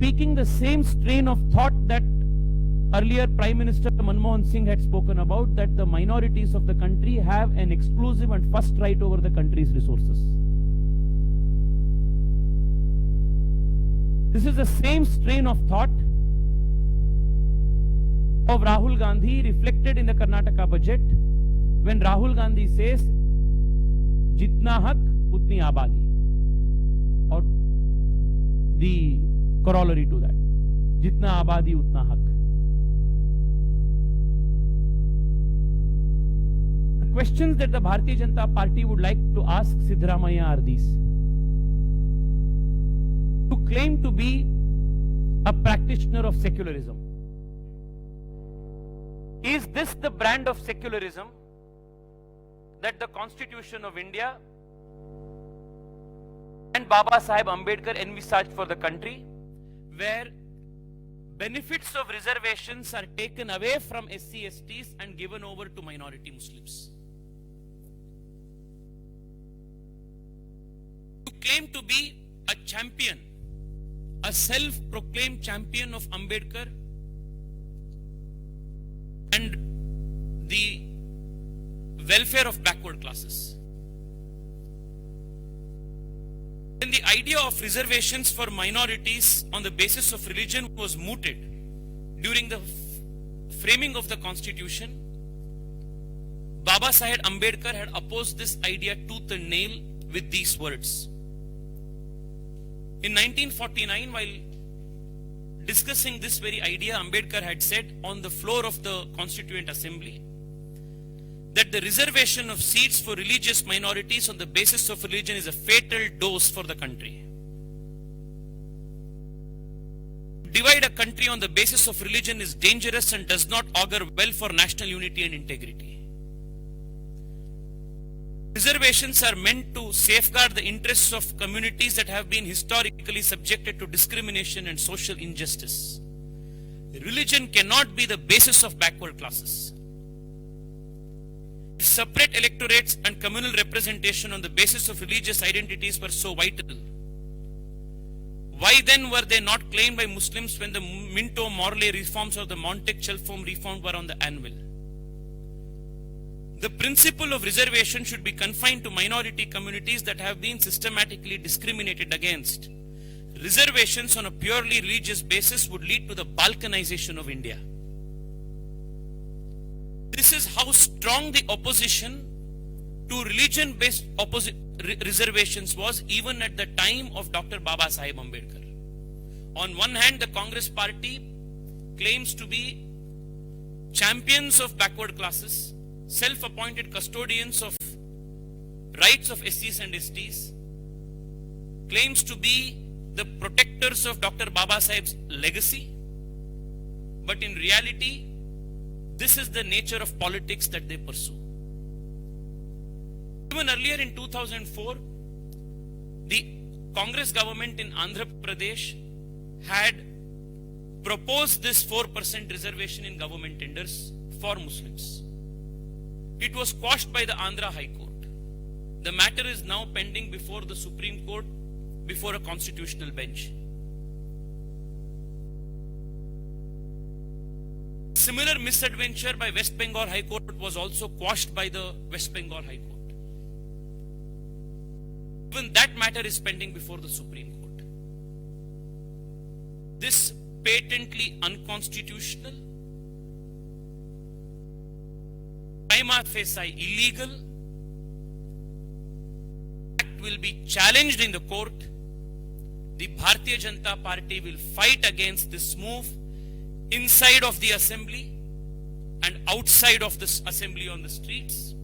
speaking the same strain of thought that earlier Prime Minister Manmohan Singh had spoken about, that the minorities of the country have an exclusive and first right over the country's resources. This is the same strain of thought of Rahul Gandhi reflected in the Karnataka budget when Rahul Gandhi says, "Jitna hak, utni abadi," or the corollary to that, "Jitna abadi, utna hak." The questions that the Bharatiya Janata Party would like to ask Siddaramaiah are these. To claim to be a practitioner of secularism, is this the brand of secularism that the Constitution of India and Baba Sahib Ambedkar envisaged for the country, where benefits of reservations are taken away from SC/STs and given over to minority Muslims? To claim to be a champion, a self-proclaimed champion of Ambedkar and the welfare of backward classes. When the idea of reservations for minorities on the basis of religion was mooted during the framing of the Constitution, Baba Sahib Ambedkar had opposed this idea tooth and nail with these words. In 1949, while discussing this very idea, Ambedkar had said on the floor of the Constituent Assembly that the reservation of seats for religious minorities on the basis of religion is a fatal dose for the country. Divide a country on the basis of religion is dangerous and does not augur well for national unity and integrity. Reservations are meant to safeguard the interests of communities that have been historically subjected to discrimination and social injustice. Religion cannot be the basis of backward classes. If separate electorates and communal representation on the basis of religious identities were so vital, why then were they not claimed by Muslims when the Minto-Morley reforms or the Montague-Chelford reform were on the anvil? The principle of reservation should be confined to minority communities that have been systematically discriminated against. Reservations on a purely religious basis would lead to the balkanization of India. This is how strong the opposition to religion-based reservations was even at the time of Dr. Baba Sahib Ambedkar. On one hand, the Congress party claims to be champions of backward classes, self-appointed custodians of rights of SCs and STs, claims to be the protectors of Dr. Baba Sahib's legacy, but in reality, this is the nature of politics that they pursue. Even earlier in 2004, the Congress government in Andhra Pradesh had proposed this 4% reservation in government tenders for Muslims. It was quashed by the Andhra High Court. The matter is now pending before the Supreme Court, before a constitutional bench. Similar misadventure by West Bengal High Court was also quashed by the West Bengal High Court. Even that matter is pending before the Supreme Court. This patently unconstitutional, prima facie illegal act will be challenged in the court. The Bharatiya Janata Party will fight against this move inside of the assembly and outside of this assembly on the streets.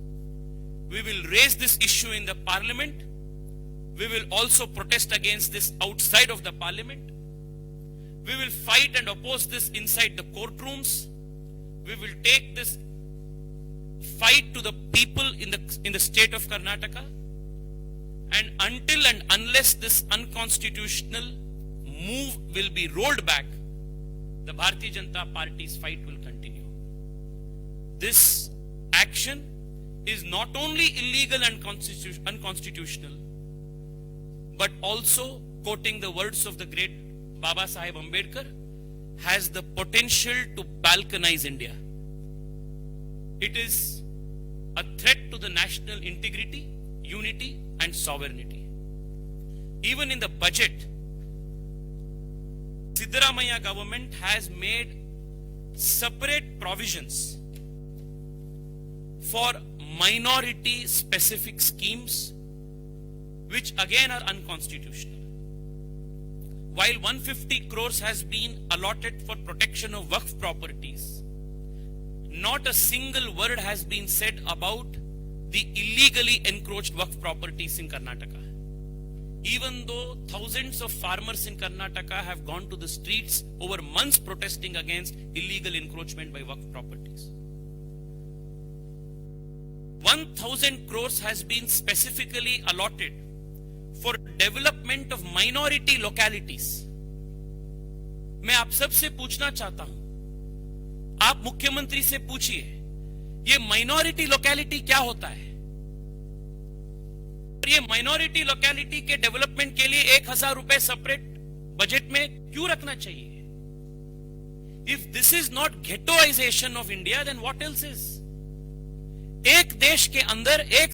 We will raise this issue in the parliament. We will also protest against this outside of the parliament. We will fight and oppose this inside the courtrooms. We will take this fight to the people in the state of Karnataka. And until and unless this unconstitutional move will be rolled back, the Bharatiya Janata Party's fight will continue. This action is not only illegal and unconstitutional, but also, quoting the words of the great Baba Saheb Ambedkar, has the potential to balkanize India. It is a threat to the national integrity, unity, and sovereignty. Even in the budget, Siddaramaiah government has made separate provisions for minority specific schemes, which again are unconstitutional. While 150 crores has been allotted for protection of Waqf properties, not a single word has been said about the illegally encroached Waqf properties in Karnataka. Even though thousands of farmers in Karnataka have gone to the streets over months protesting against illegal encroachment by Waqf properties. 1,000 crores has been specifically allotted for development of minority localities. मैं आप सबसे पूछना चाहता हूं, आप मुख्यमंत्री से पूछिए, ये माइनॉरिटी लोकेलिटी क्या होता है? ये माइनॉरिटी लोकेलिटी के डेवलपमेंट के लिए 1,000 रुपए सेपरेट बजट में क्यों रखना चाहिए? If this is not ghettoization of India, then what else is? एक देश के अंदर एक